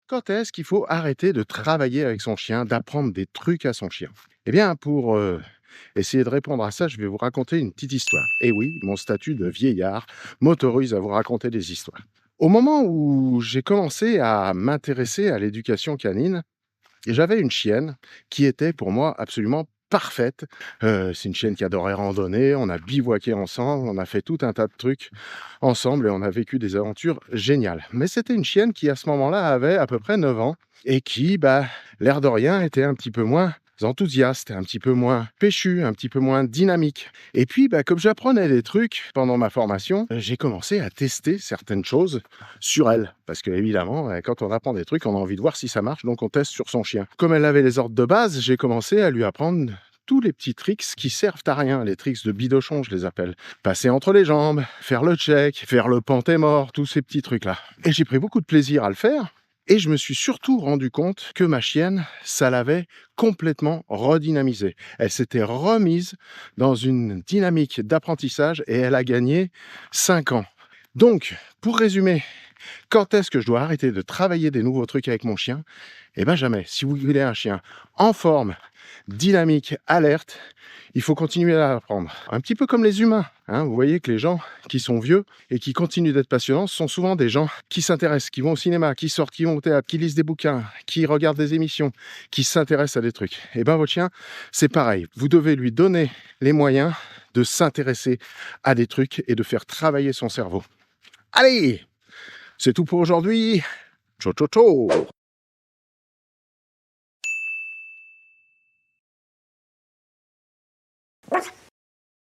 Quand est-ce qu'il faut arrêter de travailler avec son chien, d'apprendre des trucs à son chien? Eh bien, pour essayer de répondre à ça, je vais vous raconter une petite histoire. Et oui, mon statut de vieillard m'autorise à vous raconter des histoires. Au moment où j'ai commencé à m'intéresser à l'éducation canine, j'avais une chienne qui était pour moi absolument parfaite. C'est une chienne qui adorait randonner, on a bivouaqué ensemble, on a fait tout un tas de trucs ensemble et on a vécu des aventures géniales. Mais c'était une chienne qui, à ce moment-là, avait à peu près 9 ans et qui, l'air de rien, était un petit peu moins enthousiaste, un petit peu moins péchu, un petit peu moins dynamique. Et puis, comme j'apprenais des trucs pendant ma formation, j'ai commencé à tester certaines choses sur elle. Parce que évidemment, quand on apprend des trucs, on a envie de voir si ça marche, donc on teste sur son chien. Comme elle avait les ordres de base, j'ai commencé à lui apprendre tous les petits tricks qui servent à rien, les tricks de bidochon, je les appelle. Passer entre les jambes, faire le check, faire le panté-mort, tous ces petits trucs-là. Et j'ai pris beaucoup de plaisir à le faire. Et je me suis surtout rendu compte que ma chienne, ça l'avait complètement redynamisée. Elle s'était remise dans une dynamique d'apprentissage et elle a gagné 5 ans. Donc, pour résumer, quand est-ce que je dois arrêter de travailler des nouveaux trucs avec mon chien? Eh bien jamais. Si vous voulez un chien en forme, dynamique, alerte, il faut continuer à apprendre. Un petit peu comme les humains. Vous voyez que les gens qui sont vieux et qui continuent d'être passionnants sont souvent des gens qui s'intéressent, qui vont au cinéma, qui sortent, qui vont au théâtre, qui lisent des bouquins, qui regardent des émissions, qui s'intéressent à des trucs. Et bien votre chien, c'est pareil. Vous devez lui donner les moyens de s'intéresser à des trucs et de faire travailler son cerveau. Allez, c'est tout pour aujourd'hui. Ciao, ciao, ciao.